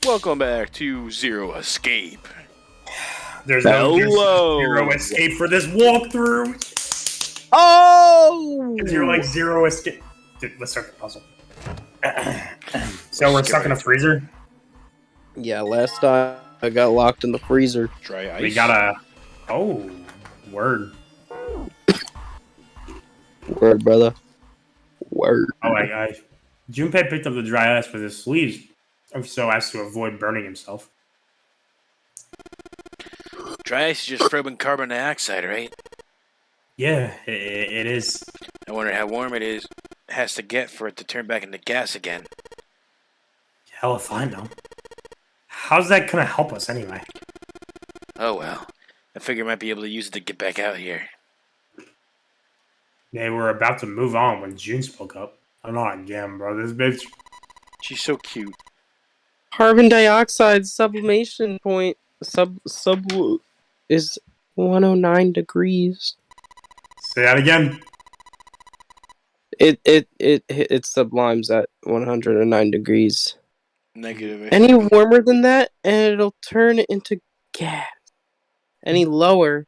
Welcome back to Zero Escape. There's zero escape for this walkthrough. Oh! Because you're like zero escape. Dude, let's start the puzzle. So we're stuck in a freezer? Yeah, last time I got locked in the freezer. Dry ice. We gotta... Oh, word. Word, brother. Word. Oh, Junpei picked up the dry ice with his sleeves so as to avoid burning himself. Dry ice is just frozen carbon dioxide, right? Yeah, it is. I wonder how warm it has to get for it to turn back into gas again. Hell if I know. How's that gonna help us anyway? Oh well. I figure I might be able to use it to get back out here. They were about to move on when June spoke up. I'm not again, bro. This bitch. She's so cute. Carbon dioxide sublimation point sub is 109 degrees. Say that again. It sublimes at 109 degrees. Negative. Any warmer than that, and it'll turn into gas. Any lower,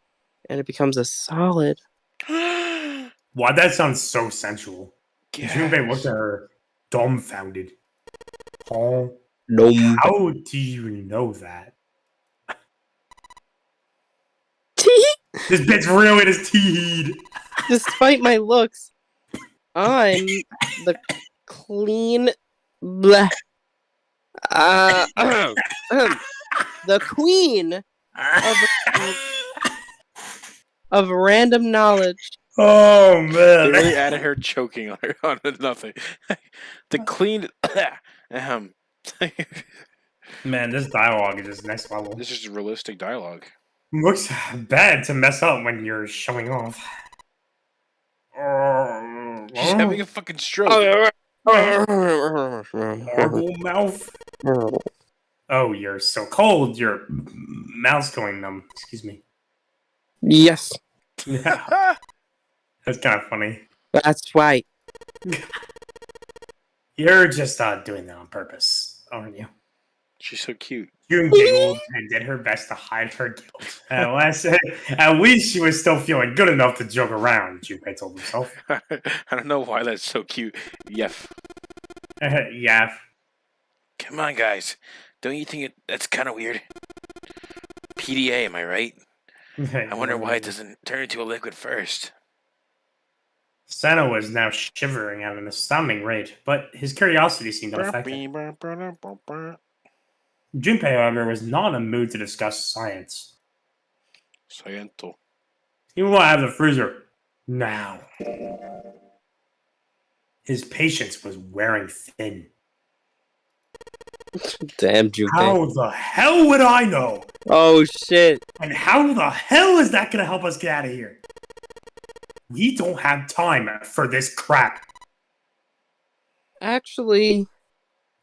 and it becomes a solid. Why that sounds so sensual? Junpei looked at her dumbfounded. Oh, No. how do you know that? This bitch real in his teeth. Despite my looks, I'm the clean bleh. The queen of random knowledge. Oh man! They really added her choking on nothing. The clean. Man, this dialogue is just next level. This is realistic dialogue. Looks bad to mess up when you're showing off. She's having a fucking stroke. Horrible mouth. Oh, you're so cold. Your mouth's going numb. Excuse me. Yes, Yeah, that's kind of funny. that's right. You're just doing that on purpose, aren't you? She's so cute. June giggled and did her best to hide her guilt. At least she was still feeling good enough to joke around, Junpei told himself. I don't know why that's so cute. Yef. Yeah. Come on, guys. Don't you think that's kind of weird? PDA, am I right? I wonder why it doesn't turn into a liquid first. Sano was now shivering at an astounding rate, but his curiosity seemed unaffected. Junpei, however, was not in a mood to discuss science. Sciento. He wanted out of the freezer now. His patience was wearing thin. Damn, Junpei. How the hell would I know? Oh shit. And how the hell is that going to help us get out of here? We don't have time for this crap. Actually,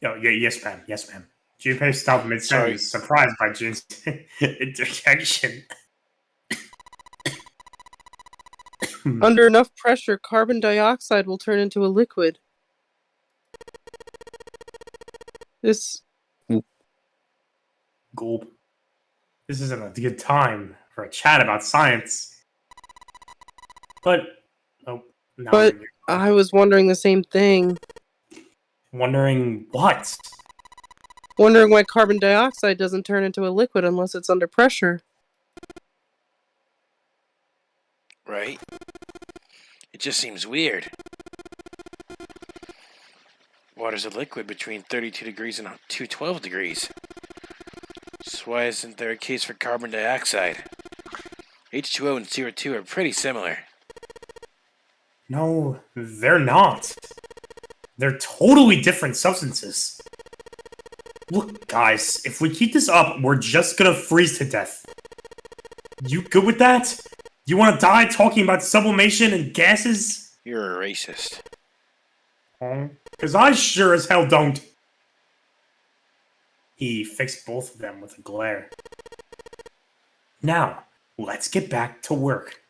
Yes, ma'am. Yes, ma'am. Junpei stopped mid-sentence, surprised by Jun's interjection. under enough pressure, carbon dioxide will turn into a liquid. This Gulp. This isn't a good time for a chat about science. But I was wondering the same thing. Wondering what? Wondering why carbon dioxide doesn't turn into a liquid unless it's under pressure. Right? It just seems weird. Water's a liquid between 32 degrees and 212 degrees. So why isn't there a case for carbon dioxide? H2O and CO2 are pretty similar. No, they're not. They're totally different substances. Look, guys, if we keep this up, we're just gonna freeze to death. You good with that? You wanna die talking about sublimation and gases? You're a racist. Because I sure as hell don't. He fixed both of them with a glare. Now, let's get back to work.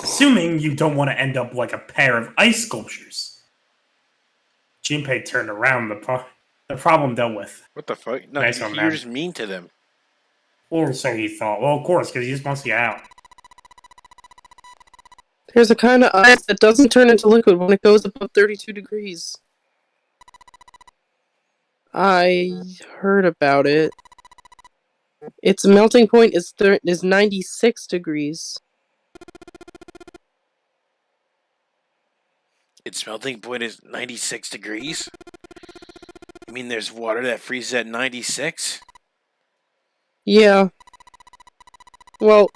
Assuming you don't want to end up like a pair of ice sculptures. Junpei turned around The problem dealt with. What the fuck? No, Nice one, you're man. just mean to them. Or so he thought. Well, of course, because he just wants to get out. There's a kind of ice that doesn't turn into liquid when it goes above 32 degrees. I heard about it. Its melting point is 96 degrees. Its melting point is 96 degrees? You mean there's water that freezes at 96? Yeah. Well,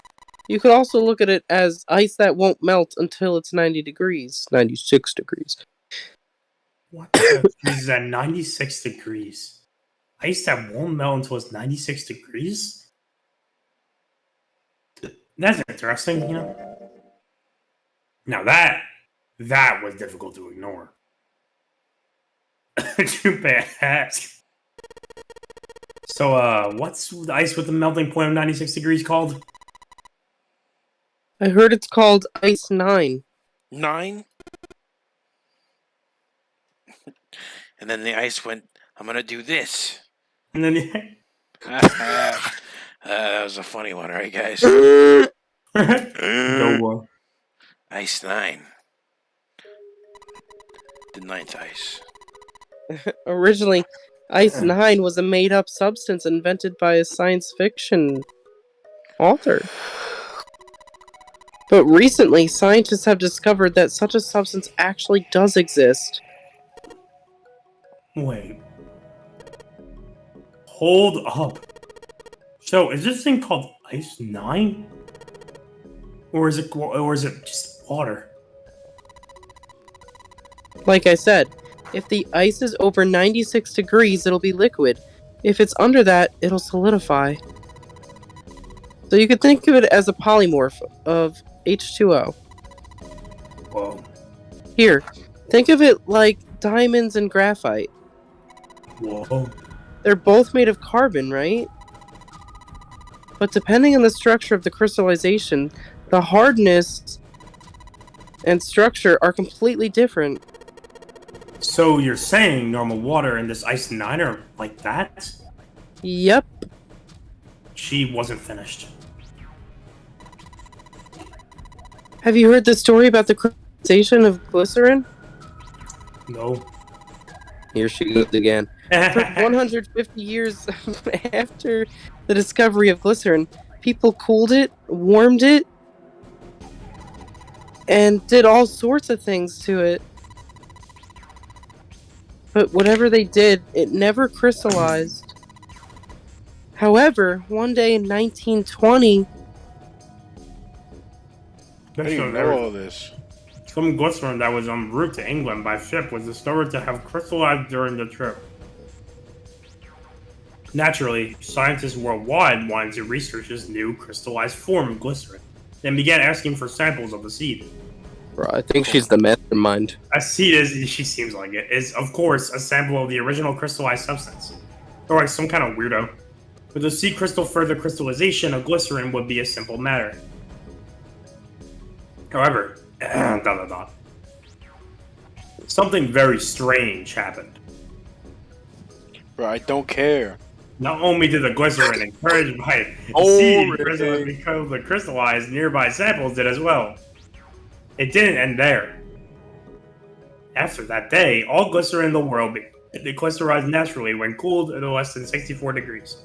you could also look at it as ice that won't melt until it's 90 degrees. 96 degrees. What the freezes at 96 degrees? Ice that won't melt until it's 96 degrees? That's interesting, you know? Now that was difficult to ignore. Too bad. So, what's the ice with the melting point of 96 degrees called? I heard it's called Ice 9. 9? And then the ice went, I'm gonna do this. And then That was a funny one, right, guys? no Ice 9. The ninth ice. Originally, Ice 9 was a made-up substance invented by a science fiction author. But recently, scientists have discovered that such a substance actually does exist. Wait. Hold up. So, is this thing called Ice 9? Or is it just water? Like I said, if the ice is over 96 degrees, it'll be liquid. If it's under that, it'll solidify. So you could think of it as a polymorph of H2O. Whoa. Here, think of it like diamonds and graphite. Whoa. They're both made of carbon, right? But depending on the structure of the crystallization, the hardness and structure are completely different. So you're saying normal water and this Ice 9 are like that? Yep. She wasn't finished. Have you heard the story about the crystallization of glycerin? No. Here she goes again. For 150 years after the discovery of glycerin, people cooled it, warmed it, and did all sorts of things to it. But whatever they did, it never crystallized. However, one day in 1920, I didn't even know all this. Some glycerin that was en route to England by ship was discovered to have crystallized during the trip. Naturally, scientists worldwide wanted to research this new crystallized form of glycerin, and began asking for samples of the seed. bro, I think she's the mastermind. A seed is, she seems like it, is of course a sample of the original crystallized substance. Or like some kind of weirdo. With a seed crystal further crystallization of glycerin would be a simple matter. However, something very strange happened. Bro, I don't care. Not only did the glycerin encouraged by the seed become the crystallized, nearby samples did as well. It didn't end there. After that day, all glycerin in the world crystallized naturally when cooled to less than 64 degrees.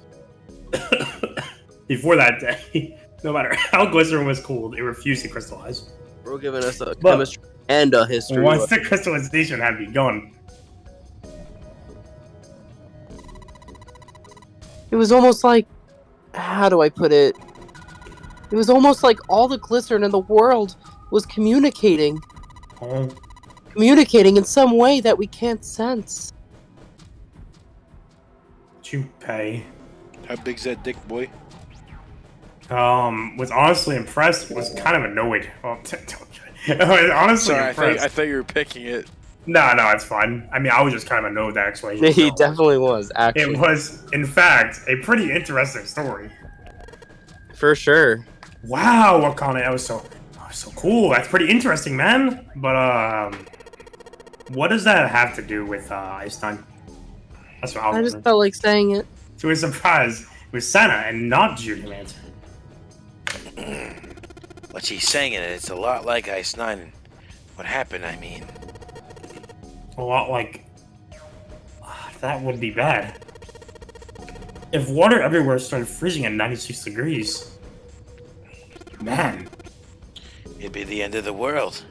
Before that day, no matter how glycerin was cooled, it refused to crystallize. We're giving us a chemistry and a history. Once the crystallization had begun, It was almost like, how do I put it? It was almost like all the glycerin in the world was communicating. Communicating in some way that we can't sense. Junpei How big's that dick, boy? was honestly impressed, was kind of annoyed. Well, was honestly Sorry, impressed. I thought you were picking it. No, it's fine. I mean, I was just kind of annoyed with that explanation. He definitely was, actually. It was, in fact, a pretty interesting story. For sure. Wow, Wakane, that was so cool. That's pretty interesting, man. But what does that have to do with Ice 9? That's what I was I just wondering. felt like saying it. To his surprise, it was Santa and not June who answered. What she's saying it, it's a lot like Ice 9. What happened, I mean. A lot like... that would be bad. If water everywhere started freezing at 96 degrees... Man, It'd be the end of the world.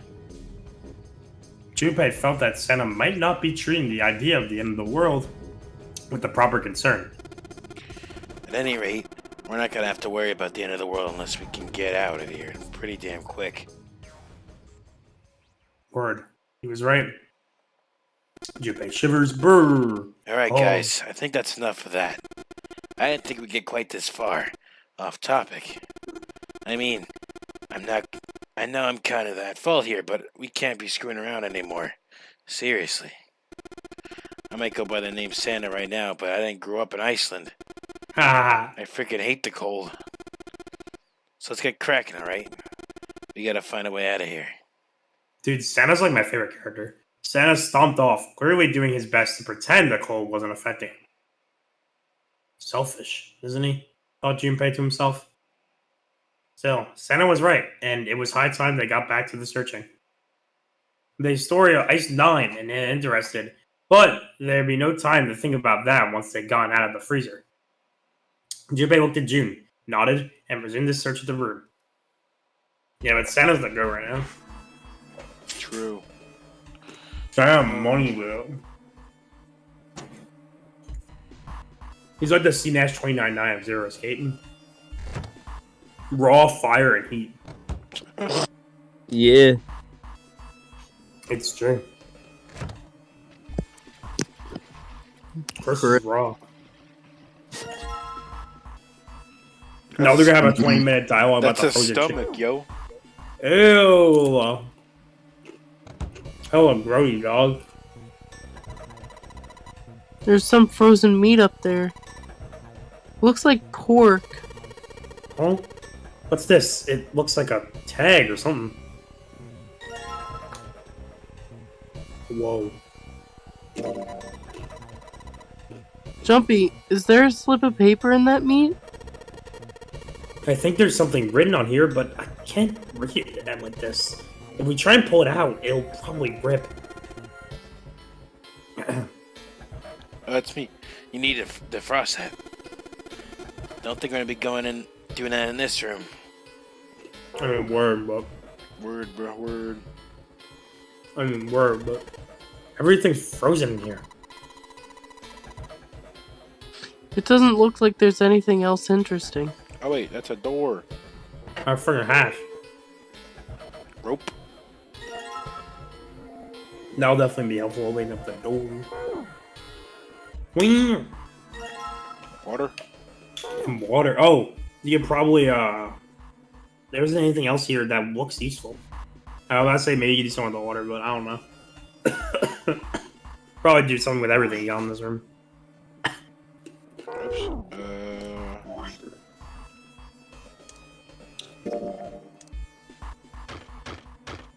Junpei felt that Santa might not be treating the idea of the end of the world with the proper concern. At any rate, we're not gonna have to worry about the end of the world unless we can get out of here pretty damn quick. Word. He was right. Junpei shivers. Brrr. Alright, Oh. guys, I think that's enough of that. I didn't think we'd get quite this far. Off topic. I mean, I know I'm kind of at fault here, but we can't be screwing around anymore. Seriously. I might go by the name Santa right now, but I didn't grow up in Iceland. Ha I freaking hate the cold. So let's get cracking, alright? We gotta find a way out of here. Dude, Santa's like my favorite character. Santa stomped off, clearly doing his best to pretend the cold wasn't affecting him. Selfish, isn't he? Thought Junpei to himself. Still, Santa was right, and it was high time they got back to the searching. The story of Ice 9 and interested, but there'd be no time to think about that once they'd gotten out of the freezer. Junpei looked at June, nodded, and resumed his search of the room. Yeah, but Santa's the go right now. True. Santa money, will. He's like the C-Nash 299 of Zero Skating. Raw fire and heat. Yeah. It's true. Chris Correct. is raw. Now they're gonna have a 20-minute dialogue about That's the a Hoja stomach, yo. chicken. Ew. Hella grody, dog. There's some frozen meat up there. Looks like pork. Huh? What's this? It looks like a tag or something. Whoa. Jumpy, is there a slip of paper in that meat? I think there's something written on here, but I can't read it like this. If we try and pull it out, it'll probably rip. Oh, that's me. You need to defrost that. Don't think we're gonna be going in doing that in this room. I mean, word, but Word, bro, word. everything's frozen in here. It doesn't look like there's anything else interesting. Oh wait, that's a door. I freaking hash. Rope. That'll definitely be helpful opening up the door. Wing! Water. Some water. Oh, you could probably, there isn't anything else here that looks useful. I was about to say maybe you do something with the water, but I don't know. Probably do something with everything you got in this room. Oops.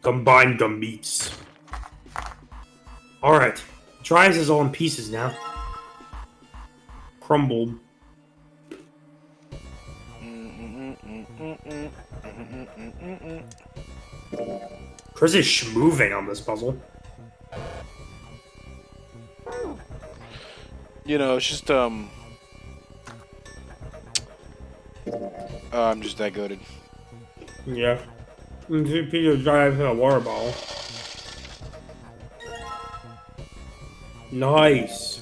Combined gumbeats. Alright. Dries is all in pieces now. Crumbled. Chris is schmoving on this puzzle. You know, it's just I'm just that goated. Yeah. Peter drives in a water bottle. Nice.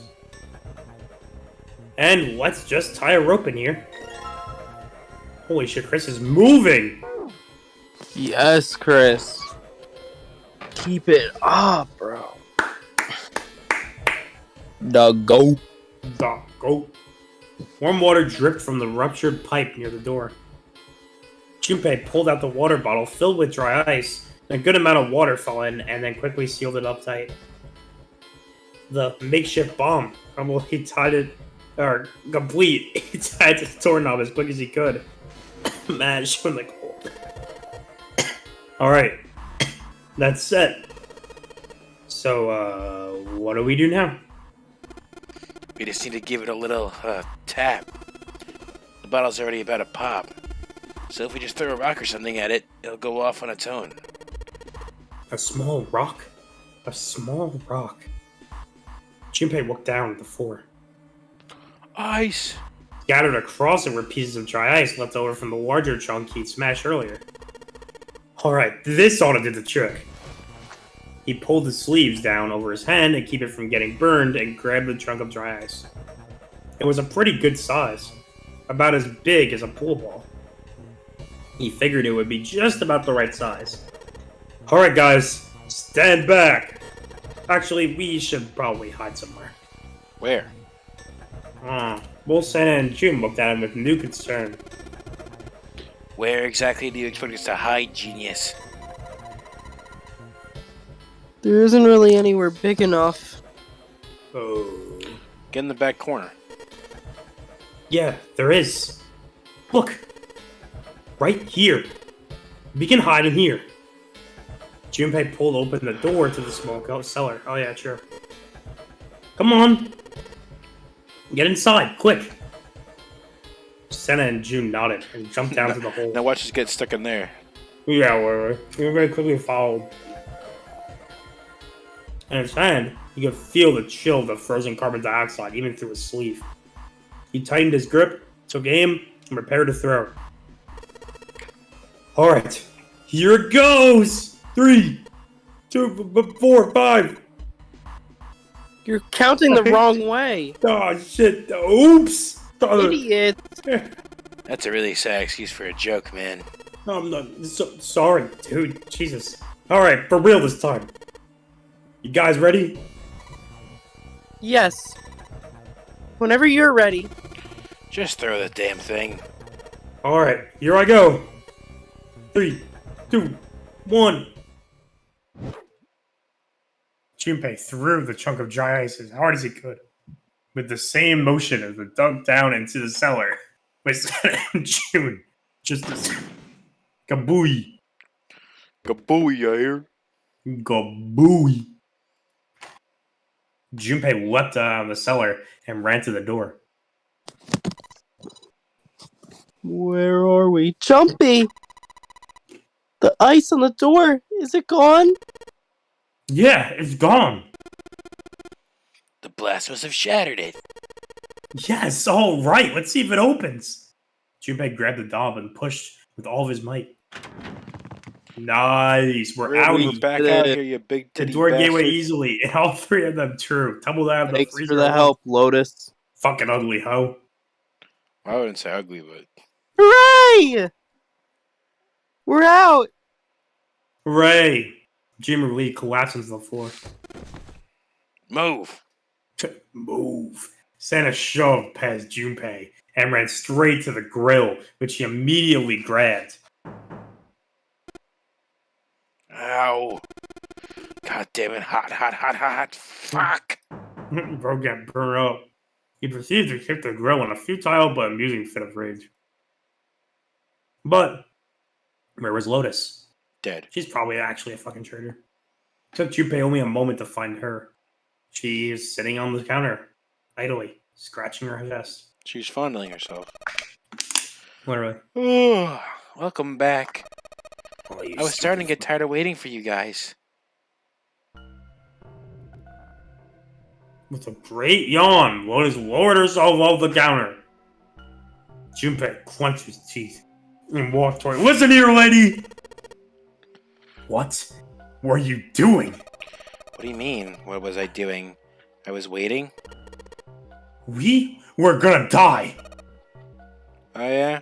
And let's just tie a rope in here. Holy shit, Chris is moving! Yes, Chris. Keep it up, bro. The goat. Go. Warm water dripped from the ruptured pipe near the door. Junpei pulled out the water bottle filled with dry ice, and a good amount of water fell in, and then quickly sealed it up tight. The makeshift bomb, he tied it, or complete, he tied the doorknob as quick as he could. Man, showing the cold. Alright, that's set. So, what do we do now? We just need to give it a little tap. The bottle's already about to pop. So if we just throw a rock or something at it, it'll go off on its own. A small rock? A small rock. Junpei looked down at the floor. Ice! Scattered across it were pieces of dry ice left over from the larger chunk he'd smashed earlier. Alright, this ought to do the trick. He pulled the sleeves down over his hand to keep it from getting burned and grabbed the chunk of dry ice. It was a pretty good size, about as big as a pool ball. He figured it would be just about the right size. Alright guys, stand back! Actually, we should probably hide somewhere. Where? Both Santa and June looked at him with new concern. Where exactly do you expect us to hide, genius? There isn't really anywhere big enough. Oh. Get in the back corner. Yeah, there is. Look! Right here. We can hide in here. Junpei pulled open the door to the small cellar. Oh yeah, sure. Come on! Get inside, quick! Senna and June nodded and jumped down to the hole. Now watch us get stuck in there. Yeah, we very quickly followed. In his hand, he could feel the chill of the frozen carbon dioxide even through his sleeve. He tightened his grip, took aim, and prepared to throw. Alright, here it goes! 3, 2, 4, 5. You're counting the wrong way. Oh shit! Oops! Idiot! That's a really sad excuse for a joke, man. I'm not sorry, dude. Jesus. Alright, for real this time. You guys ready? Yes. Whenever you're ready. Just throw the damn thing. Alright, here I go. 3, 2, 1. Junpei threw the chunk of dry ice as hard as he could, with the same motion as it dug down into the cellar. With June, just a kabooey. Kabooey, I hear. Kabooey. Junpei leapt out of the cellar and ran to the door. Where are we? Jumpy! The ice on the door, is it gone? Yeah, it's gone. The blast must have shattered it. Yes, all right. Let's see if it opens. Junpei grabbed the knob and pushed with all of his might. Nice. We're out. We're back out here, you big The titty door gave way bastard. easily, and all three of them true. Tumbled out of the Thanks freezer. for the help, Lotus. Fucking ugly hoe. I wouldn't say ugly, but Hooray! We're out! Hooray! Jimmy Lee collapsed onto the floor. move. Move. Santa shoved past Junpei and ran straight to the grill, which he immediately grabbed. Ow. God damn it. Hot. Fuck. Bro got burned up. He proceeded to kick the grill in a futile but amusing fit of rage. But where was Lotus? Dead. She's probably actually a fucking traitor. Took Junpei only a moment to find her. She is sitting on the counter, idly, scratching her chest. She's fondling herself. Literally. Oh, welcome back. Oh, you I was starting to stupid get tired of waiting for you guys. With a great yawn, Lotus lowered herself off the counter. Junpei clenched his teeth and walked toward. Listen here, lady! What were you doing? What do you mean? What was I doing? I was waiting? We were gonna die! Oh, yeah?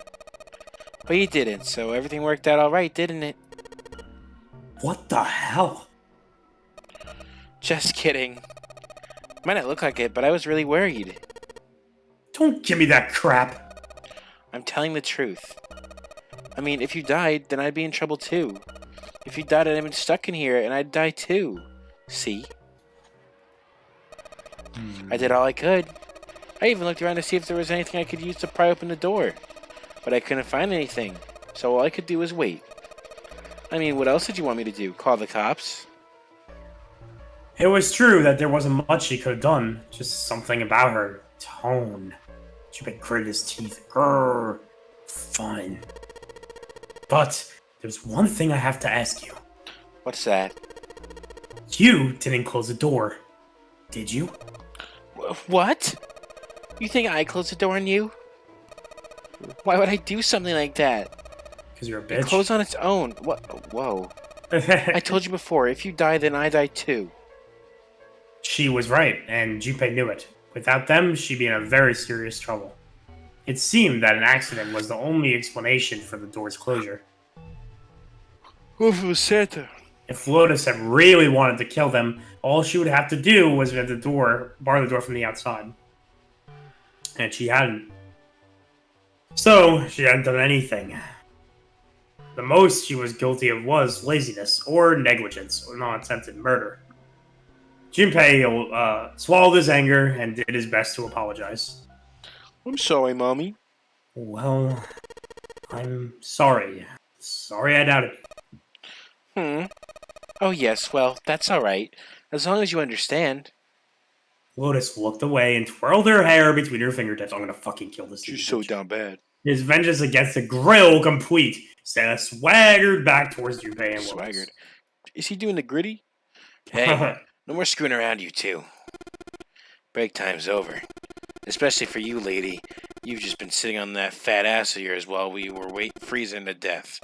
But you didn't, so everything worked out alright, didn't it? What the hell? Just kidding. Might not look like it, but I was really worried. Don't give me that crap! I'm telling the truth. I mean, if you died, then I'd be in trouble too. If you died, I'd have been stuck in here, and I'd die too. See? I did all I could. I even looked around to see if there was anything I could use to pry open the door. But I couldn't find anything, so all I could do was wait. I mean, what else did you want me to do? Call the cops? It was true that there wasn't much he could have done, just something about her tone. Junpei gritted his teeth. Grrr. Fine. But there's one thing I have to ask you. What's that? You didn't close the door, did you? What? You think I closed the door on you? Why would I do something like that? Because you're a It bitch. closed on its own. What? Whoa. I told you before, if you die, then I die too. She was right, and Junpei knew it. Without them, she'd be in a very serious trouble. It seemed that an accident was the only explanation for the door's closure. Oof, it was Santa. If Lotus had really wanted to kill them, all she would have to do was bar the door from the outside. And she hadn't. So, she hadn't done anything. The most she was guilty of was laziness, or negligence, or non-attempted murder. Junpei swallowed his anger and did his best to apologize. I'm sorry, Mommy. Well, I'm sorry. Sorry I doubted you. Oh yes, well, that's alright. As long as you understand. Lotus looked away and twirled her hair between her fingertips. I'm gonna fucking kill this dude. down bad. His vengeance against the grill complete. Santa swaggered back towards Junpei and Lotus. Swaggered. Is he doing the gritty? Hey, no more screwing around, you two. Break time's over. Especially for you, lady. You've just been sitting on that fat ass of yours while we were freezing to death.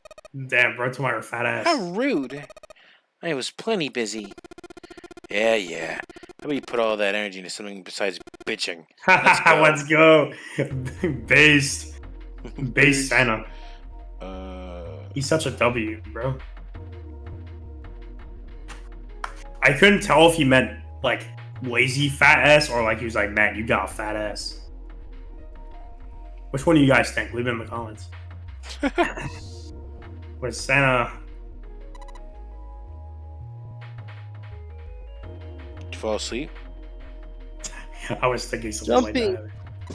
Damn, bro, to my fat ass. How rude. I was plenty busy. Yeah. How about you put all that energy into something besides bitching? Let's go. Based Santa. He's such a W, bro. I couldn't tell if he meant, like, lazy fat ass or like he was like, man, you got a fat ass. Which one do you guys think? Leave it in the comments. Was Santa... Did you fall asleep? I was thinking something Jumpy.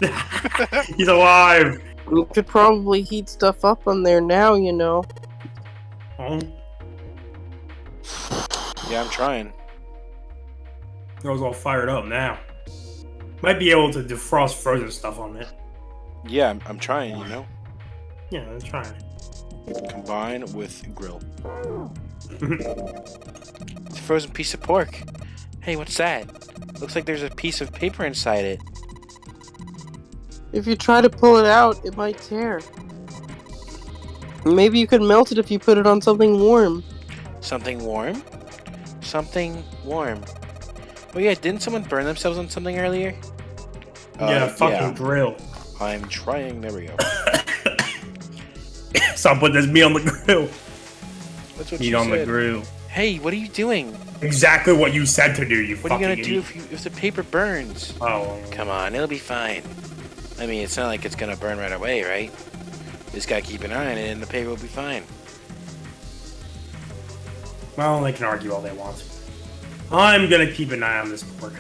like that. He's alive! You could probably heat stuff up on there now, you know. Oh, Yeah, I'm trying. girl's all fired up now. Might be able to defrost frozen stuff on it. Yeah, I'm trying, you know? Yeah, let's try it. Combine with grill. It's a frozen piece of pork. Hey, what's that? Looks like there's a piece of paper inside it. If you try to pull it out, it might tear. Maybe you could melt it if you put it on something warm. Something warm? Something warm. Oh yeah, didn't someone burn themselves on something earlier? Yeah, fucking yeah. grill. I'm trying. There we go. So I put this meat on the grill. That's what Meat you on the said. grill. Hey, what are you doing? Exactly what you said to do, you What are fucking you gonna do idiot. if the paper burns? Oh, Come on, it'll be fine. I mean, it's not like it's gonna burn right away, right? Just gotta keep an eye on it and the paper will be fine. well, they can argue all they want. I'm gonna keep an eye on this pork.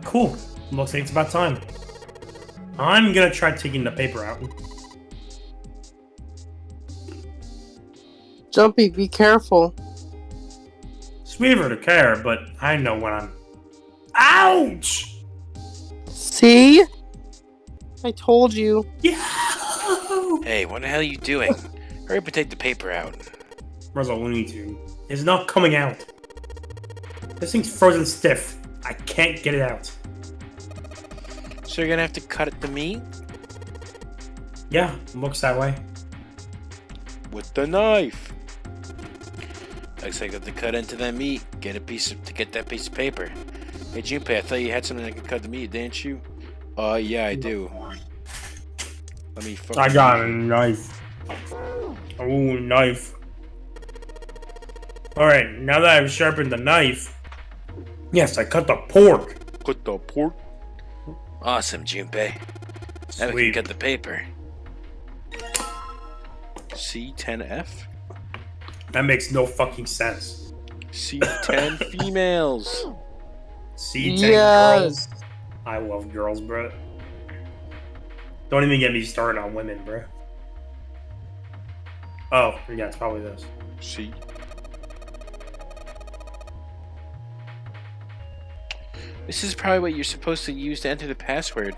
Cool. Looks like it's about time. I'm gonna try taking the paper out. Jumpy, be careful. Sweet of her to care, but I know when I'm... Ouch! See? I told you. Yeah! Hey, what the hell are you doing? Hurry up and take the paper out. Where's a Looney Tune? It's not coming out. This thing's frozen stiff. I can't get it out. So you're gonna have to cut the meat Yeah, looks that way. with the knife. Looks like I have to cut into that meat. Get that piece of paper. Hey Junpei, I thought you had something that could cut the meat, didn't you? Yeah, I do. Let me. I got a knife. Oh, knife. Alright, now that I've sharpened the knife... Yes, I cut the pork. Cut the pork. Awesome, Junpei. Now we Sweet. can cut the paper. C10F? That makes no fucking sense. C10 females. C10 Yes. girls. I love girls, bro. Don't even get me started on women, bro. Oh, yeah, it's probably this. C. This is probably what you're supposed to use to enter the password.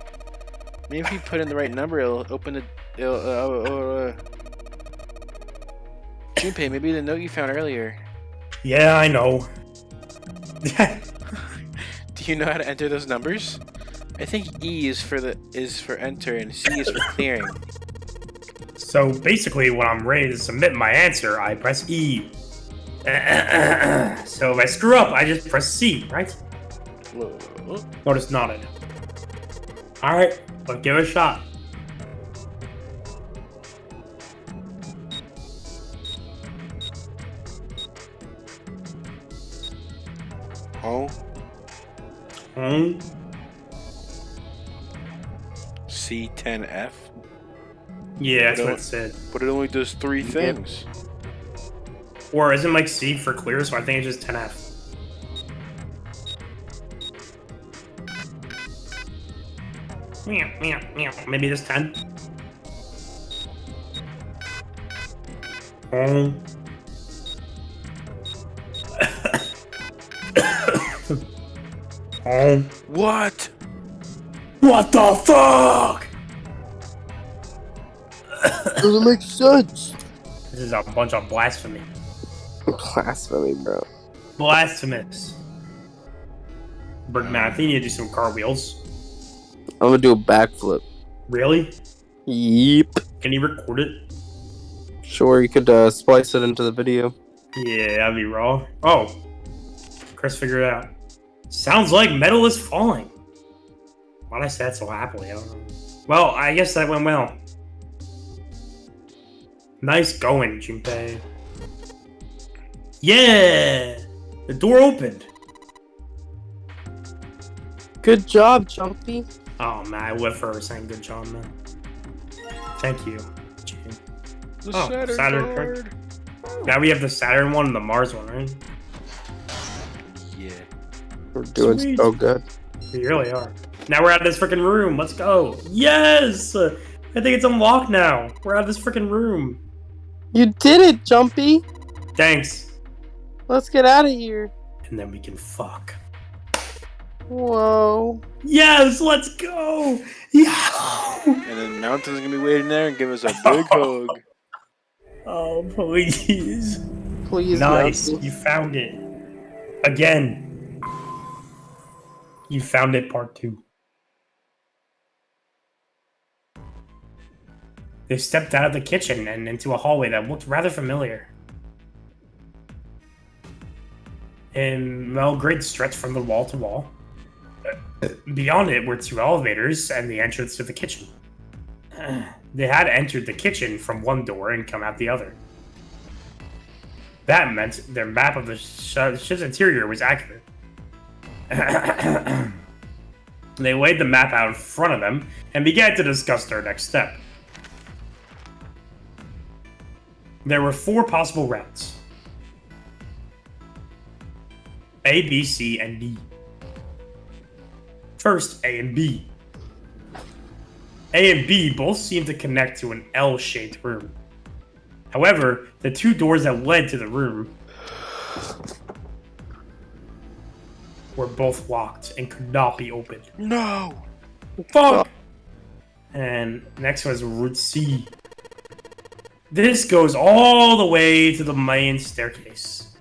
Maybe if you put in the right number, it'll open the... Junpei, maybe the note you found earlier. Yeah, I know. Do you know how to enter those numbers? I think E is for enter and C is for clearing. So basically, when I'm ready to submit my answer, I press E. So if I screw up, I just press C, right? Notice nodded. Alright, let's give it a shot. Oh. C10F? Yeah, that's what it said. But it only does 3 things. Or isn't like C for clear, so I think it's just 10F. Meow, meow, meow. Maybe it's 10. Oh. Oh. What? What the fuck? Doesn't make sense. This is a bunch of blasphemy. Blasphemy, bro. Blasphemous. Bergman, I think you need to do some cartwheels. I'm gonna do a backflip. Really? Yeep. Can you record it? Sure, you could splice it into the video. Yeah, that'd be raw. Oh. Chris figured it out. Sounds like metal is falling. Why'd I say that so happily? I don't know. Well, I guess that went well. Nice going, Junpei. Yeah! The door opened. Good job, Jumpy. Oh, man, I live for saying good job, man. Thank you. The Oh, Saturn Saturn card. Now we have the Saturn one and the Mars one, right? Yeah. We're doing Sweet. so good. We really are. Now we're out of this freaking room. Let's go. Yes! I think it's unlocked now. We're out of this freaking room. You did it, Jumpy. Thanks. Let's get out of here. And then we can fuck. Whoa. Yes, let's go. Yeah. And then Mountain's gonna be waiting there and give us a big hug. Oh, please. Please, Nice. Mountain. You found it. Again. You found it, part 2. They stepped out of the kitchen and into a hallway that looked rather familiar. And well, grids stretched from the wall to wall. Beyond it were 2 elevators and the entrance to the kitchen. They had entered the kitchen from one door and come out the other. That meant their map of the ship's interior was accurate. They laid the map out in front of them and began to discuss their next step. There were 4 possible routes. A, B, C, and D. First, A and B. A and B both seemed to connect to an L-shaped room. However, the 2 doors that led to the room were both locked and could not be opened. No! Fuck! And next was route C. This goes all the way to the main staircase.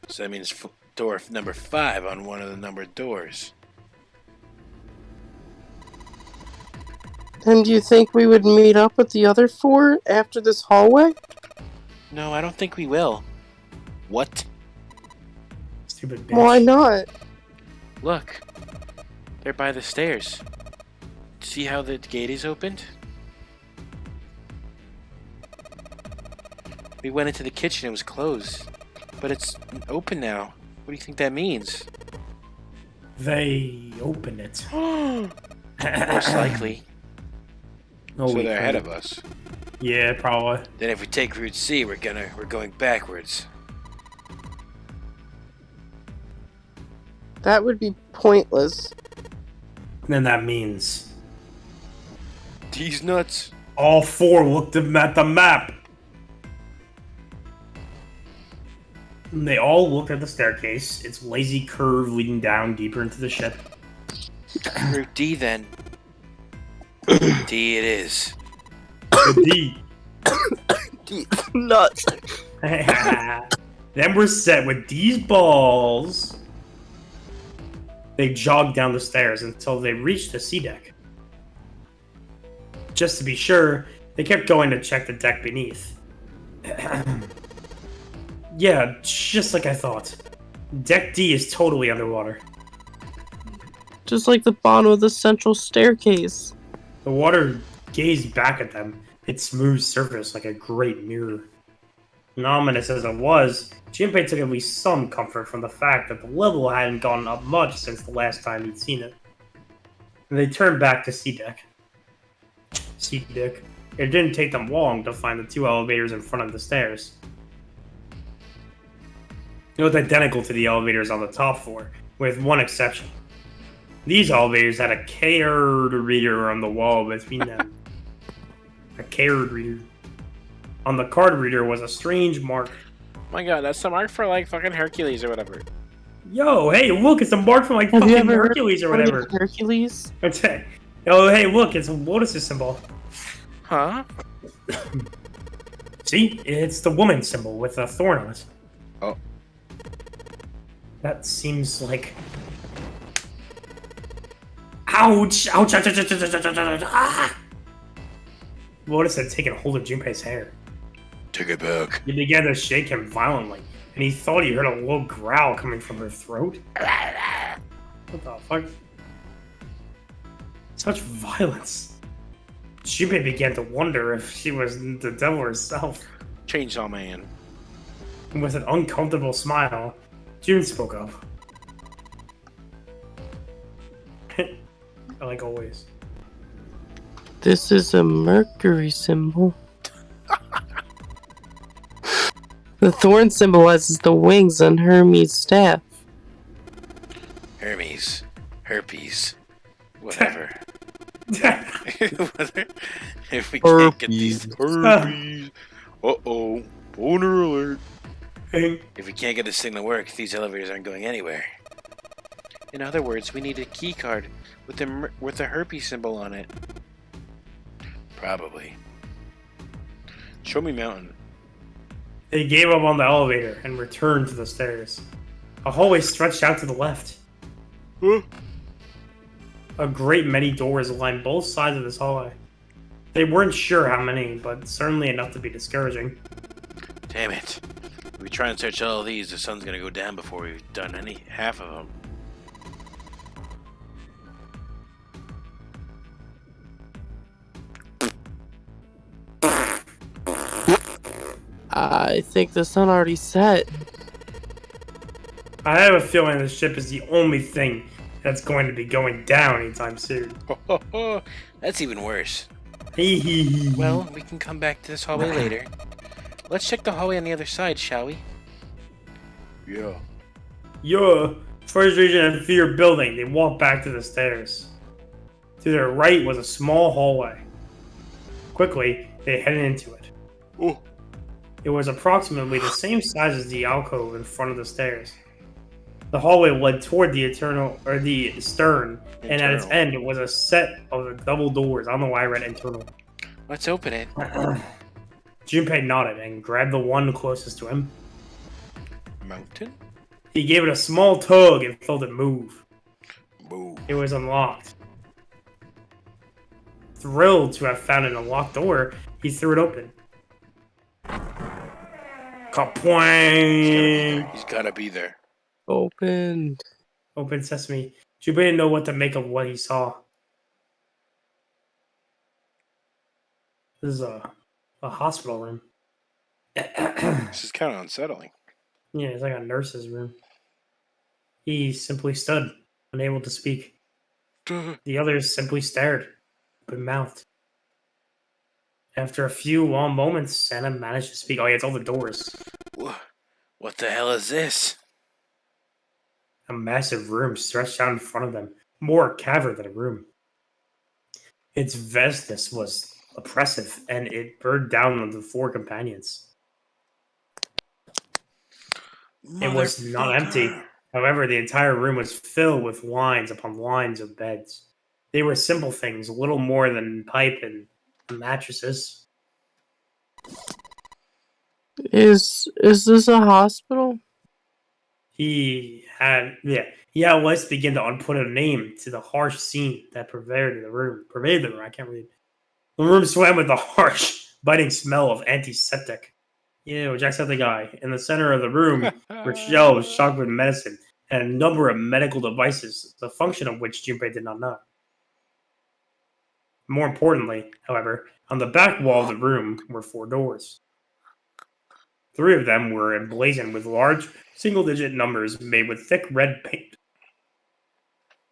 So that means door number 5 on one of the numbered doors. And do you think we would meet up with the other 4 after this hallway? No, I don't think we will. What? Stupid bitch. Why not? Look. They're by the stairs. See how the gate is opened? We went into the kitchen, it was closed. But it's open now. What do you think that means? They opened it. Most likely. No, So we they're ahead couldn't. of us. Yeah, probably. Then if we take route C, we're going backwards. That would be pointless. Then that means These nuts. all 4 looked at the map. They all looked at the staircase, its lazy curve leading down deeper into the ship. Through D then. D it is. The Nuts. D. Then we're set with these balls. They jogged down the stairs until they reached the sea deck. Just to be sure, they kept going to check the deck beneath. Yeah, just like I thought. Deck D is totally underwater. Just like the bottom of the central staircase. The water gazed back at them, its smooth surface like a great mirror. Ominous as it was, Junpei took at least some comfort from the fact that the level hadn't gone up much since the last time he'd seen it. And they turned back to sea deck. It didn't take them long to find the two elevators in front of the stairs. It was identical to the elevators on the top floor, with one exception. These elevators had a card reader on the wall between them. A card reader. On the card reader was a strange mark. My god, that's the mark for like fucking Hercules or whatever. Yo, hey, look, it's a mark from like Have you fucking ever heard Hercules or of whatever. Hercules? Okay. Oh, hey, look, it's a lotus symbol. Huh? See? It's the woman symbol with a thorn on it. Oh. That seems like... Ouch! Ouch! Ouch! Ouch! Ouch! Ouch! Ouch! Ouch! Ouch! Ah! Lotus had taken hold of Junpei's hair. Take it back. He began to shake him violently, and he thought he heard a low growl coming from her throat. What the fuck? Such violence. Junpei began to wonder if she was the devil herself. Chainsaw Man. And with an uncomfortable smile, June spoke up. Like always. This is a Mercury symbol. The thorn symbolizes the wings on Hermes' staff. Hermes. Herpes. Whatever. If we can't get these herpes. Uh-oh. Boner alert. If we can't get this thing to work, these elevators aren't going anywhere. In other words, we need a key card with a herpes symbol on it. Probably. Show me mountain. They gave up on the elevator and returned to the stairs. A hallway stretched out to the left. Huh? A great many doors lined both sides of this hallway. They weren't sure how many, but certainly enough to be discouraging. Damn it. If we try and search all of these, the sun's gonna go down before we've done half of them. I think the sun already set. I have a feeling this ship is the only thing that's going to be going down anytime soon. That's even worse. Hee hee hee. Well, we can come back to this hallway later. Let's check the hallway on the other side, shall we? Yeah. Yo, first region of Fear building, they walked back to the stairs. To their right was a small hallway. Quickly, they headed into it. Oh. It was approximately the same size as the alcove in front of the stairs. The hallway led toward the stern, and at its end was a set of double doors. I don't know why I read internal. Let's open it. Junpei nodded and grabbed the one closest to him. Mountain? He gave it a small tug and felt it move. Move. It was unlocked. Thrilled to have found an unlocked door, he threw it open. Kapwang! He's gotta be there. Opened. Open sesame. Junpei didn't know what to make of what he saw. This is a hospital room. This is kind of unsettling. Yeah, it's like a nurse's room. He simply stood, unable to speak. The others simply stared, open-mouthed. After a few long moments, Santa managed to speak. Oh yeah, it's all the doors. What the hell is this? A massive room stretched out in front of them, more a cavern than a room. Its vastness was oppressive, and it burned down on the four companions. It was not empty. Motherfucker. However, the entire room was filled with lines upon lines of beds. They were simple things, little more than pipe and mattresses. Is this a hospital? He had Wes begin to put a name to the harsh scene that pervaded the room. I can't read. The room swam with the harsh, biting smell of antiseptic. Jacksepticeye. In the center of the room were shelves stocked with medicine and a number of medical devices, the function of which Junpei did not know. More importantly, however, on the back wall of the room were 4 doors. 3 of them were emblazoned with large, single-digit numbers made with thick red paint.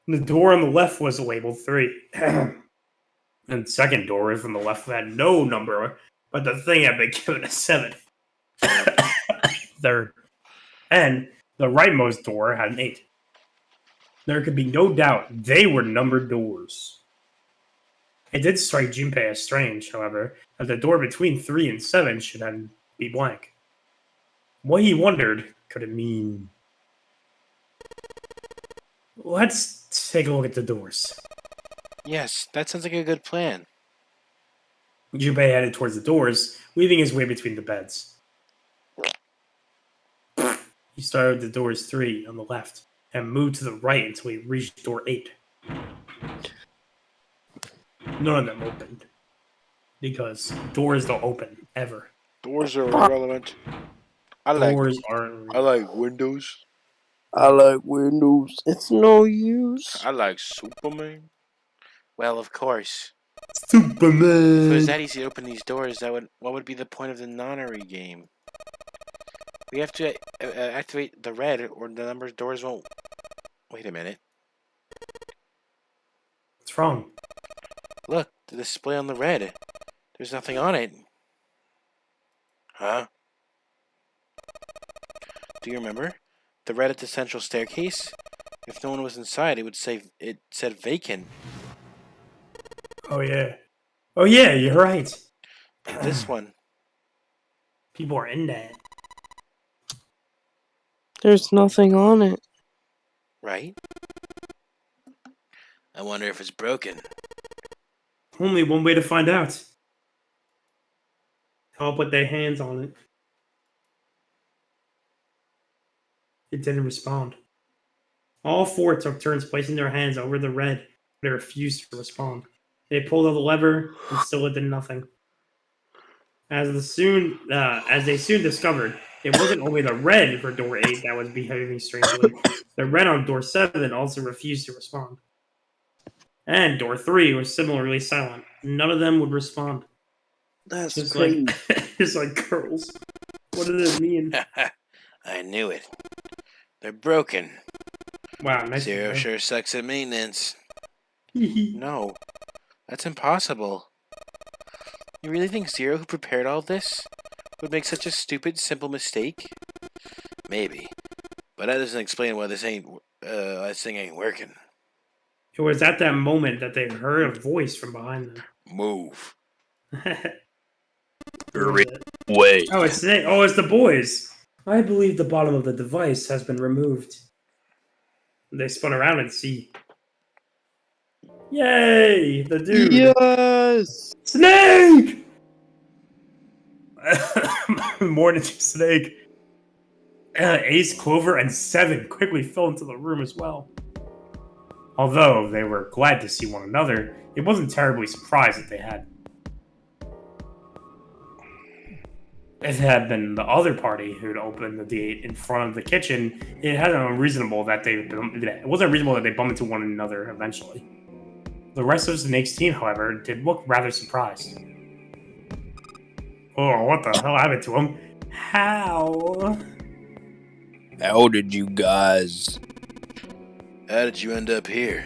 The door on the left was labeled 3. And the second door from the left had no number, but the thing had been given a 7. Third. And the rightmost door had an 8. There could be no doubt they were numbered doors. It did strike Junpei as strange, however, that the door between 3 and 7 should be blank. What he wondered could it mean? Let's take a look at the doors. Yes, that sounds like a good plan. Junpei headed towards the doors, weaving his way between the beds. He started with the doors 3 on the left and moved to the right until he reached door 8. None of them opened. Because doors don't open, ever. Doors are irrelevant. I like windows. I like windows. It's no use. I like Superman. Well, of course. Superman! If it was that easy to open these doors, what would be the point of the nonary game? We have to activate the red, or the doors won't... Wait a minute. What's wrong? Look, the display on the red. There's nothing on it. Huh? Do you remember? The red at the central staircase? If no one was inside, it said vacant. Oh yeah, you're right. And this one. People are in there. There's nothing on it. Right? I wonder if it's broken. Only one way to find out. I'll put their hands on it. It didn't respond. All 4 took turns placing their hands over the red, but it refused to respond. They pulled on the lever, and still it did nothing. As they soon discovered, it wasn't only the red for door 8 that was behaving strangely. The red on door 7 also refused to respond. And door 3 was similarly silent. None of them would respond. That's Just crazy. just like girls. What does it mean? I knew it. They're broken. Wow, nice. Zero to sure sucks at maintenance. know. No, that's impossible. You really think Zero, who prepared all this, would make such a stupid, simple mistake? Maybe, but that doesn't explain why this thing ain't working. It was at that moment that they heard a voice from behind Move. them. Wait. Oh, it's the boys. I believe the bottom of the device has been removed. They spun around and see. Yay! The dude. Yes! Snake! More than just Snake. Ace, Clover, and Seven quickly fell into the room as well. Although they were glad to see one another, it wasn't terribly surprised that they had. If it had been the other party who'd opened the gate in front of the kitchen, it wasn't unreasonable that they bump into one another eventually. The rest of Snake's team, however, did look rather surprised. Oh, what the hell happened to him? How? How did you guys? How did you end up here?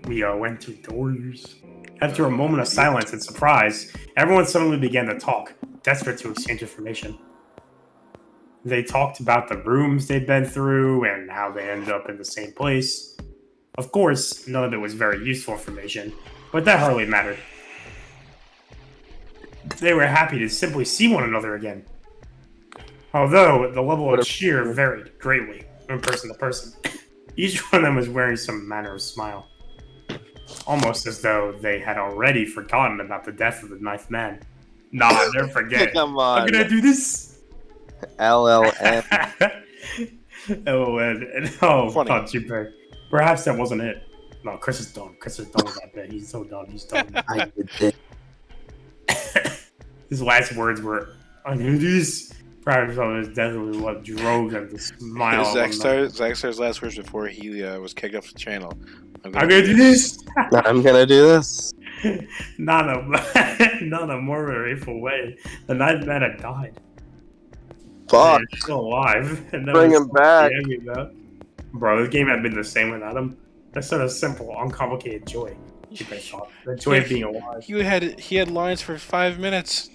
We went through doors. After a moment of silence and surprise, everyone suddenly began to talk, desperate to exchange information. They talked about the rooms they'd been through and how they ended up in the same place. Of course, none of it was very useful information, but that hardly mattered. They were happy to simply see one another again. Although the level What of a- cheer varied greatly from person to person. Each one of them was wearing some manner of smile. Almost as though they had already forgotten about the death of the ninth man. Nah, never forget. Come I'm on. gonna do this! LLM. Oh, Funny. Junpei. Perhaps that wasn't it. No, Chris is done. Chris is done with that bit. He's so done. He's done. I did this. His last words were, "I'm gonna do this." Perhaps his death was what drove him to smile. Zackstar's last words before he was kicked off the channel. I'm gonna do this. I'm gonna do this. Not a more grateful way. The ninth man had died. Fuck. He's still alive. And that Bring was him back. scary, though. Bro, this game had been the same without him. That's sort of simple, uncomplicated joy. Junpei thought. The joy of being alive. He had lines for 5 minutes.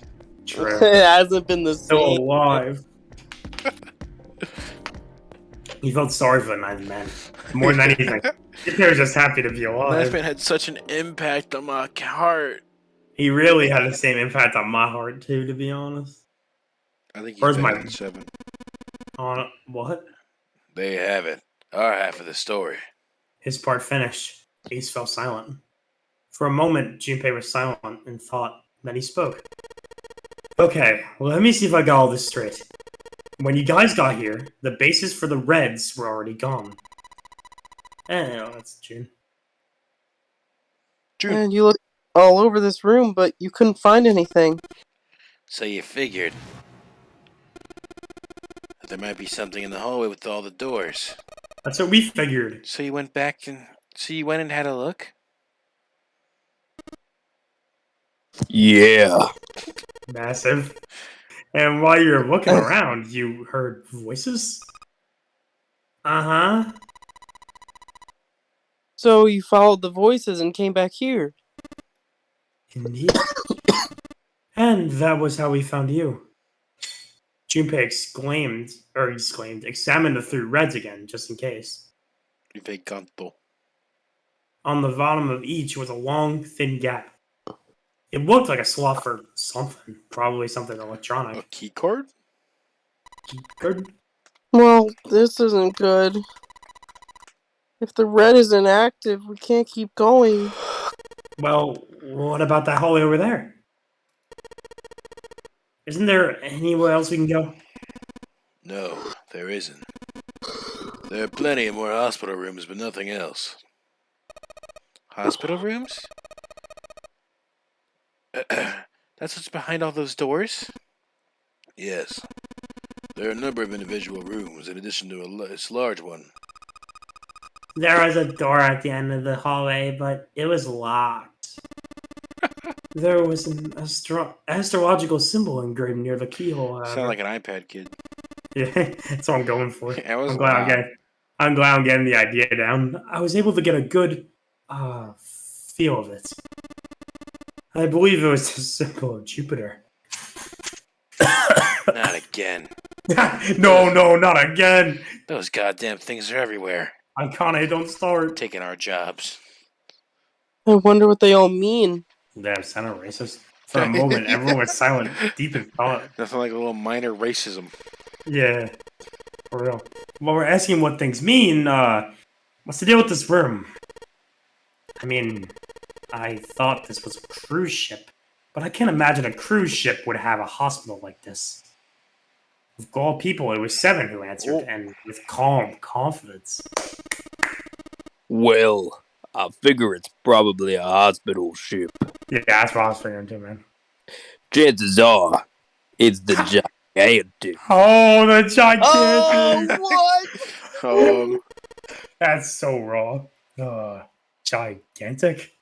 True. It hasn't been the Still same. alive. He felt sorry for the ninth man. More than anything. He was just happy to be alive. Ninth Man had such an impact on my heart. He really had the same impact on my heart, too, to be honest. I think he's Where's better my- than 7. On what? There you have it. Our half of the story. His part finished. Ace fell silent. For a moment, Junpei was silent and thought. Then he spoke. Okay, well, let me see if I got all this straight. When you guys got here, the bases for the Reds were already gone. Oh, that's June. June. And you looked all over this room, but you couldn't find anything. So you figured that there might be something in the hallway with all the doors. That's what we figured. So you went and had a look? Yeah. Massive. And while you were looking around, you heard voices? Uh-huh. So you followed the voices and came back here. Indeed. And that was how we found you. Junpei examined the 3 Reds again, just in case. Veganto. On the bottom of each was a long, thin gap. It looked like a slot for something. Probably something A electronic. key card? Good. Well, this isn't good. If the red isn't active, we can't keep going. Well, what about that hallway over there? Isn't there anywhere else we can go? No, there isn't. There are plenty of more hospital rooms, but nothing else. Hospital rooms? That's what's behind all those doors? Yes. There are a number of individual rooms in addition to this large one. There was a door at the end of the hallway, but it was locked. There was an astrological symbol engraved near the keyhole. However. Sound like an iPad kid. Yeah, that's what I'm going for. That was I'm glad loud. I'm glad I'm getting the idea down. I was able to get a good feel of it. I believe it was the symbol of Jupiter. Not again. No, not again. Those goddamn things are everywhere. Icona, don't start. Taking our jobs. I wonder what they all mean. Damn, sounded racist. For a moment, everyone was silent, deep in thought. Nothing like a little minor racism. Yeah, for real. While we're asking what things mean, what's the deal with this room? I mean, I thought this was a cruise ship, but I can't imagine a cruise ship would have a hospital like this. Of all people, it was 7 who answered, Oh. and with calm confidence. Well, I figure it's probably a hospital ship. Yeah, that's what I was figuring too, man. Chances are, it's the gigantic. Oh, the gigantic! what? That's so raw. Gigantic?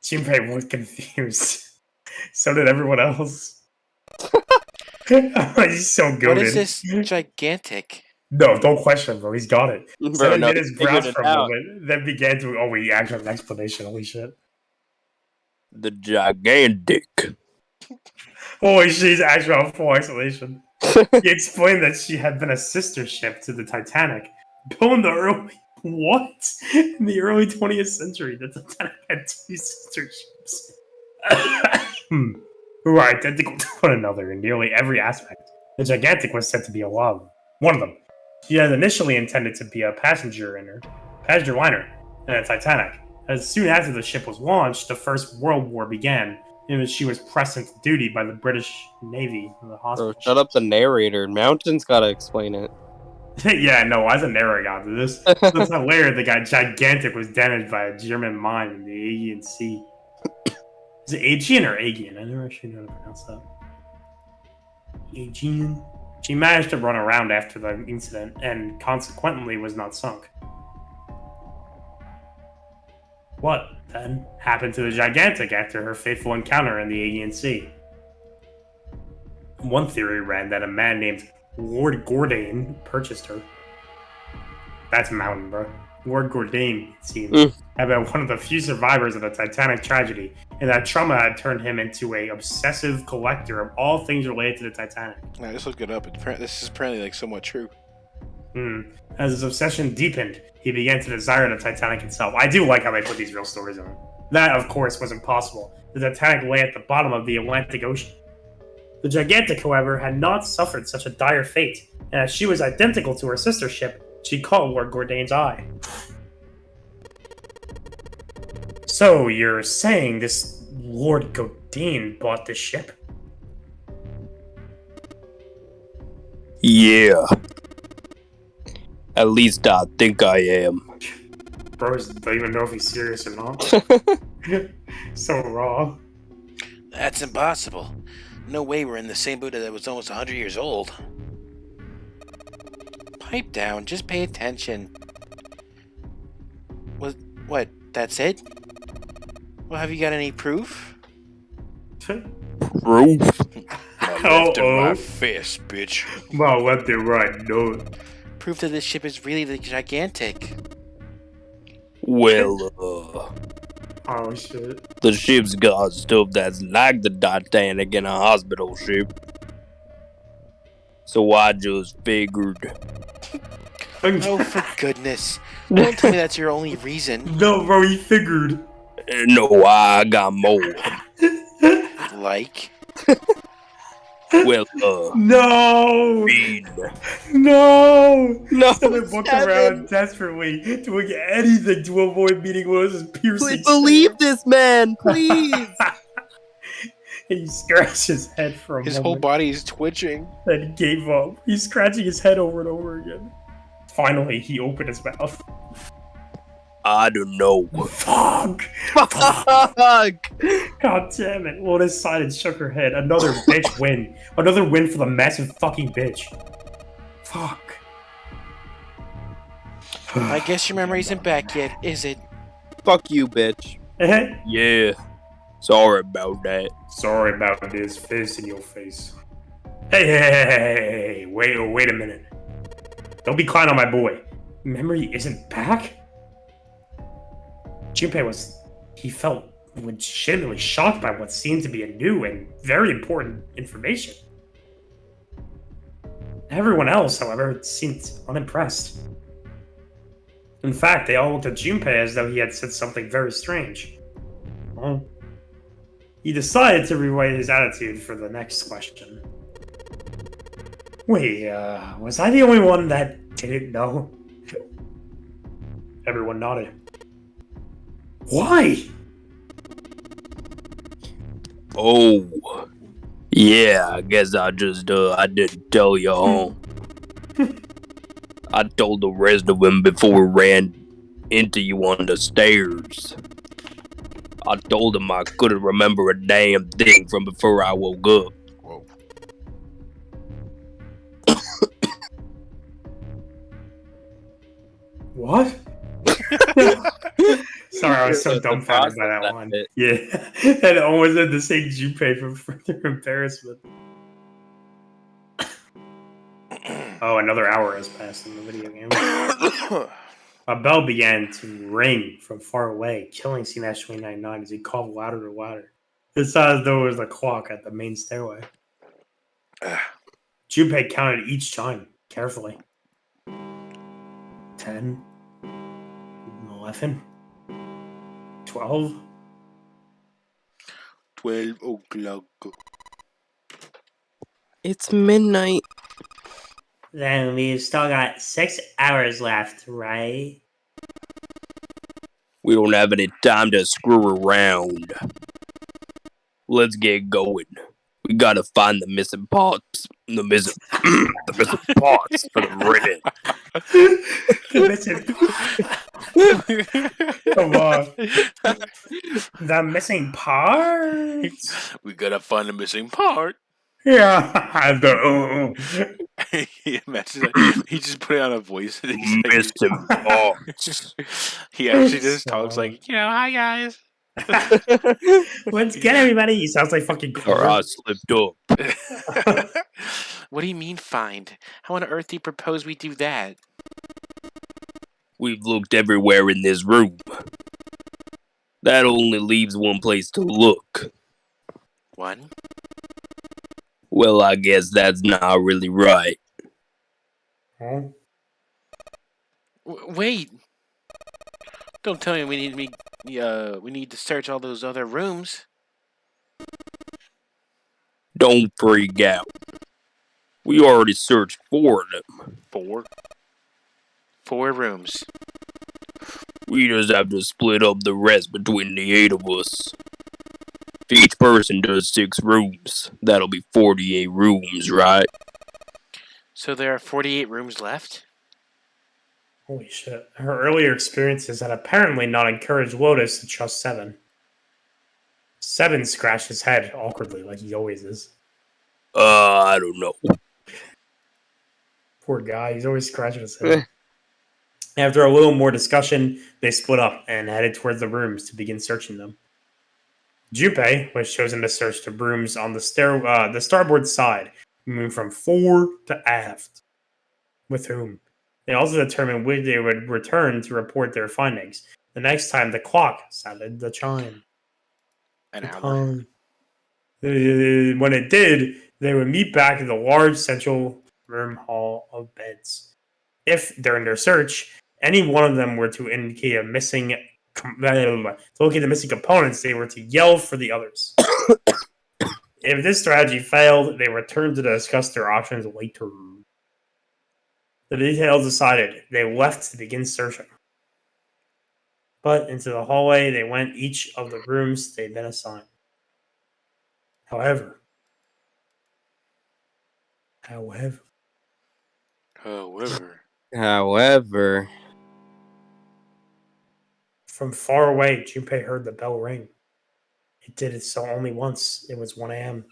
Junpei was confused. So did everyone else. He's so good. What is this gigantic? No, don't question, bro. He's got it. Bro, Seven no, minutes he figured grasped it for a out. moment, then began to. Oh, we actually have an explanation. Holy shit. The gigantic. Holy shit, he's actually on full explanation. He explained that she had been a sister ship to the Titanic, built in the early. What? In the early 20th century, the Titanic had 2 sister ships. Who are identical to one another in nearly every aspect. The Gigantic was said to be alive. One of them. She had initially intended to be a passenger liner in a Titanic. As soon after the ship was launched, the First World War began, in which she was pressed into duty by the British Navy in the Bro, hospital. shut up the narrator. Mountain's gotta explain it. Yeah, no, why is a narrator got to this? That's not later the guy Gigantic was damaged by a German mine in the Aegean Sea. Is it Aegean or Aegean? I never actually know how to pronounce that. Aegean. She managed to run around after the incident and consequently was not sunk. What, then, happened to the Gigantic after her fateful encounter in the Aegean Sea? One theory ran that a man named Lord Gordane purchased her. That's Mountain, bro. Lord Gordane, it seems, had been one of the few survivors of the Titanic tragedy, and that trauma had turned him into an obsessive collector of all things related to the Titanic. I just looked it up. This is apparently like somewhat true. As his obsession deepened, he began to desire the Titanic itself. I do like how they put these real stories in it. That, of course, was impossible. The Titanic lay at the bottom of the Atlantic Ocean. The Gigantic, however, had not suffered such a dire fate, and as she was identical to her sister ship, she caught Lord Gordane's eye. So, you're saying this Lord Gordane bought this ship? Yeah. At least I think I am. Bros don't even know if he's serious or not. So raw. That's impossible. No way we're in the same Buddha that was almost 100 years old. Pipe down, just pay attention. What, that's it? Well, have you got any proof? Proof? My left and my fist, bitch. Well, left and right, no. Proof that this ship is really the Gigantic. Well, Oh shit. the ship's got stuff that's like the Titanic in a hospital ship. So I just figured. Oh, for goodness. Don't tell me that's your only reason. No, bro, he figured. No, I got more. Like? Well, No! Bean. No! No, Someone looked around desperately, doing anything to avoid meeting Willis's piercing please believe this man, please. stare. He scratched his head for a His moment. whole body is twitching. Then he gave up. He's scratching his head over and over again. Finally, he opened his mouth. I don't know. Fuck! Fuck. God damn it. Lotus sighed and shook her head. Another bitch win. Another win for the massive fucking bitch. Fuck. I guess your memory isn't back yet, is it? Fuck you, bitch. Yeah. Sorry about that. Sorry about this fist in your face. Hey, wait a minute. Don't be clowning on my boy. Memory isn't back? Junpei he felt legitimately shocked by what seemed to be a new and very important information. Everyone else, however, seemed unimpressed. In fact, they all looked at Junpei as though he had said something very strange. Well, he decided to rewrite his attitude for the next question. Wait, was I the only one that didn't know? Everyone nodded. Why? Oh. Yeah, I guess I just, I didn't tell you, huh? I told the rest of them before we ran into you on the stairs. I told them I couldn't remember a damn thing from before I woke up. Whoa. What? Sorry, I was so dumbfounded by that one. Yeah, and almost had to say Junpei for further embarrassment. Oh, another hour has passed in the video game. A bell began to ring from far away, killing C-2999 as he called louder and louder. It sounded as though it was a clock at the main stairway. Junpei counted each chime carefully. 10, 11, 12. 12 o'clock. It's midnight. Then we've still got 6 hours left, right? We don't have any time to screw around. Let's get going. We gotta find the missing parts. The missing parts for the ribbon. Come on. The missing parts? We gotta find the missing part. Yeah. Imagine that. He just put it on a voice. And he's like, Missing parts. he actually just talks like, hi guys. Let's get everybody. He sounds like fucking Or I slipped up. What do you mean find? How on earth do you propose we do that? We've looked everywhere in this room. That only leaves one place to look. One? Well, I guess that's not really right. Huh? Wait! Don't tell me we need to search all those other rooms. Don't freak out. We already searched 4 of them. 4? 4 rooms. We just have to split up the rest between the 8 of us. If each person does 6 rooms, that'll be 48 rooms, right? So there are 48 rooms left? Holy shit. Her earlier experiences had apparently not encouraged Lotus to trust Seven. Seven scratched his head awkwardly, like he always is. I don't know. Poor guy, he's always scratching his head. After a little more discussion, they split up and headed towards the rooms to begin searching them. Junpei was chosen to search the rooms on the starboard side, moving from fore to aft. With whom? They also determined when they would return to report their findings. The next time the clock sounded the chime. An hour. When it did, they would meet back in the large central room hall of beds. If, during their search, any one of them were to indicate a missing to locate the missing components, they were to yell for the others. If this strategy failed, they returned to discuss their options later. The details decided, they left to begin searching. But into the hallway they went, each of the rooms they'd been assigned. However, However, from far away, Junpei heard the bell ring. It did it so only once. It was 1 a.m.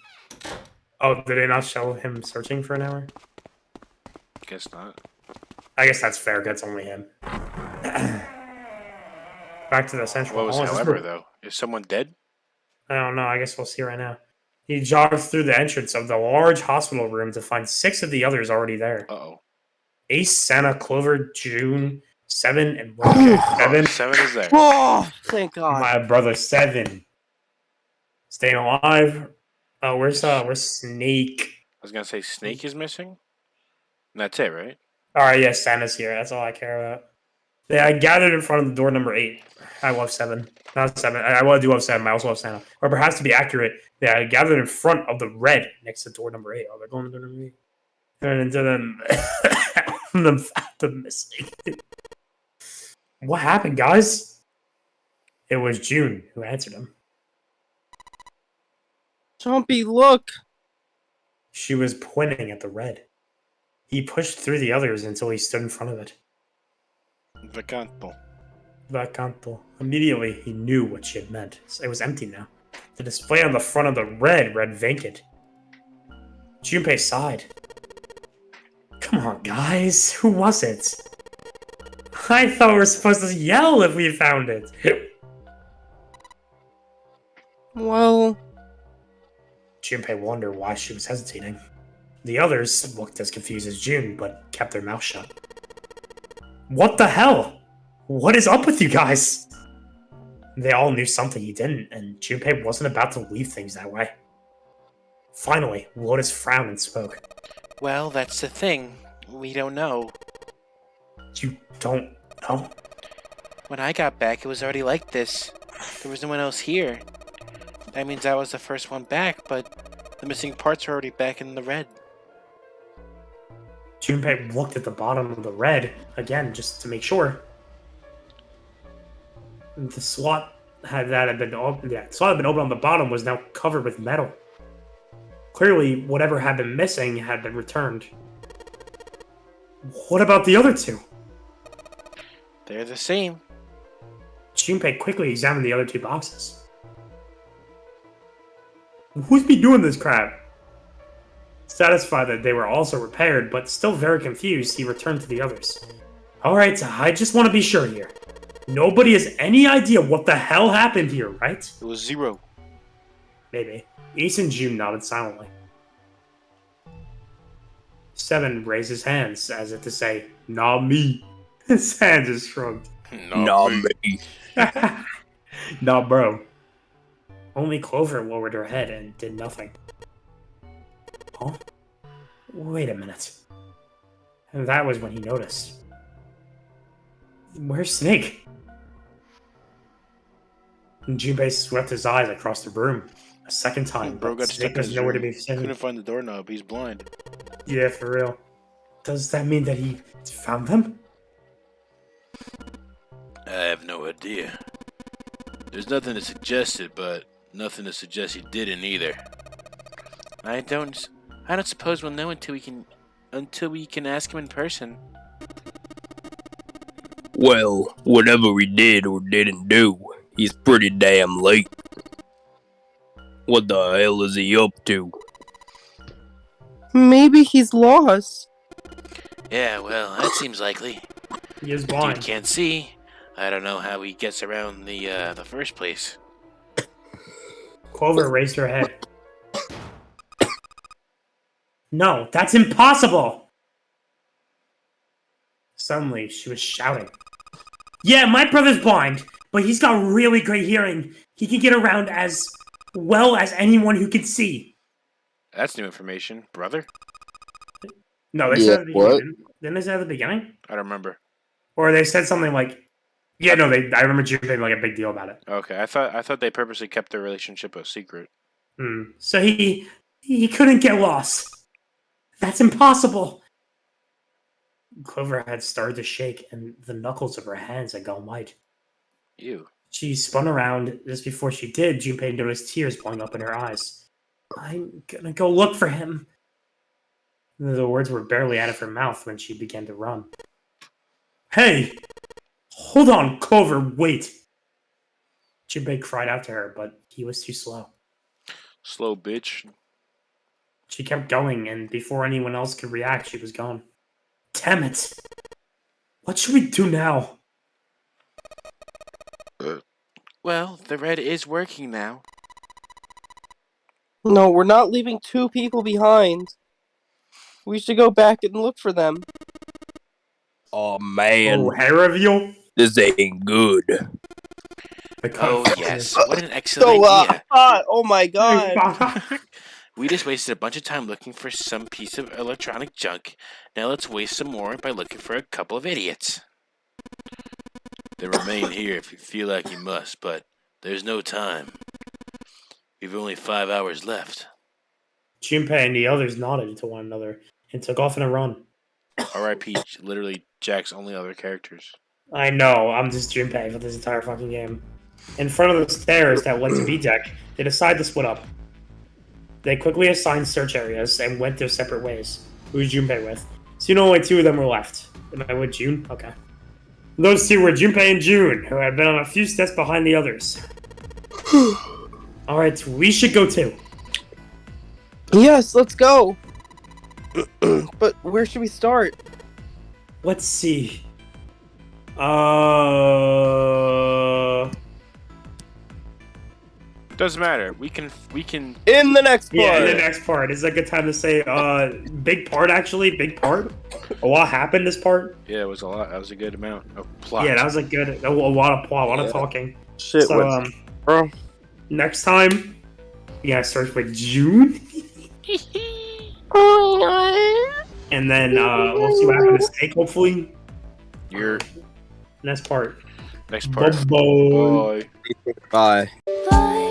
Oh, did they not show him searching for an hour? Guess not. I guess that's fair. That's only him. Back to the central. What was hall. however, though? Is someone dead? I don't know. I guess we'll see right now. He jogged through the entrance of the large hospital room to find 6 of the others already there. Uh-oh. Ace, Santa, Clover, June, 7, and Rocket. 7. 7 is there. oh, thank God. My brother 7. Staying alive. Oh, where's Snake? I was going to say Snake is missing. And that's it, right? Alright, yeah, Santa's here. That's all I care about. Yeah, I gathered in front of the door number 8. I love 7. Not 7. I do love 7. I also love Santa. Or perhaps to be accurate, yeah, I gathered in front of the red next to door number 8. Oh, they're going to door number 8. And into them. the missing. What happened, guys? It was June who answered him. Chompy, look. She was pointing at the red. He pushed through the others until he stood in front of it. Vacanto. Vacanto. Immediately, he knew what she had meant. It was empty now. The display on the front of the red read vacant. Junpei sighed. Come on, guys. Who was it? I thought we were supposed to yell if we found it. Well, Junpei wondered why she was hesitating. The others looked as confused as June, but kept their mouths shut. What the hell? What is up with you guys? They all knew something he didn't, and Junpei wasn't about to leave things that way. Finally, Lotus frowned and spoke. Well, that's the thing. We don't know. You don't know? When I got back, it was already like this. There was no one else here. That means I was the first one back, but the missing parts are already back in the red. Junpei looked at the bottom of the red again just to make sure. The slot had been opened on the bottom was now covered with metal. Clearly, whatever had been missing had been returned. What about the other two? They're the same. Junpei quickly examined the other two boxes. Who's be doing this crap? Satisfied that they were also repaired, but still very confused, he returned to the others. Alright, I just want to be sure here. Nobody has any idea what the hell happened here, right? It was 0. Maybe. Ace and June nodded silently. 7 raised his hands, as if to say, "Not me." His hands just shrugged. Nah, me. Nah, bro. Only Clover lowered her head and did nothing. Huh? Wait a minute. And that was when he noticed. Where's Snake? And Junpei swept his eyes across the room a second time, Bro but got Snake stuck in was his nowhere to room. be seen. Couldn't find the doorknob. He's blind. Yeah, for real. Does that mean that he found them? I have no idea. There's nothing to suggest it, but nothing to suggest he didn't either. I don't suppose we'll know until we can ask him in person. Well, whatever he did or didn't do, he's pretty damn late. What the hell is he up to? Maybe he's lost. Yeah, well, that seems likely. He is Dude blind. can't see. I don't know how he gets around the first place. Clover raised her head. No, that's impossible! Suddenly, she was shouting. Yeah, my brother's blind, but he's got really great hearing. He can get around as well as anyone who can see. That's new information, brother. No, they Yeah, said at the what? beginning. Didn't they say at the beginning? I don't remember. Or they said something like, yeah, no, I remember June made like a big deal about it. Okay, I thought they purposely kept their relationship a secret. So he couldn't get lost. That's impossible. Clover had started to shake, and the knuckles of her hands had gone white. Ew. She spun around. Just before she did, Junpei noticed tears welling up in her eyes. I'm gonna go look for him. The words were barely out of her mouth when she began to run. Hey! Hold on, Clover, wait! Junpei cried out to her, but he was too slow. Slow bitch. She kept going, and before anyone else could react, she was gone. Damn it! What should we do now? Well, the red is working now. No, we're not leaving 2 people behind. We should go back and look for them. Oh man, Oh, hair reveal? this ain't good. Oh, yes. What an excellent idea. Oh my god. We just wasted a bunch of time looking for some piece of electronic junk. Now let's waste some more by looking for a couple of idiots. Then remain here if you feel like you must, but there's no time. We've only 5 hours left. Junpei and the others nodded to one another and took off in a run. R.I.P. Literally Jack's only other characters. I know, I'm just Junpei for this entire fucking game. In front of the stairs that led to B-Deck, they decided to split up. They quickly assigned search areas and went their separate ways. Who's Junpei with? Soon only 2 of them were left. Am I with June? Okay. Those 2 were Junpei and June, who had been on a few steps behind the others. Alright, we should go too. Yes, let's go. But where should we start? Let's see. Doesn't matter. We can. In the next part. Yeah, the next part. Is a good time to say, big part actually, big part. A lot happened this part. Yeah, it was a lot. That was a good amount of plot. Yeah, that was a lot of plot, a lot of talking. Shit, So, bro. next time, you gotta search with June, and then we'll see what happens to Snake, hopefully. Your Next part. next part. Bye-bye. Bye. Bye. Bye.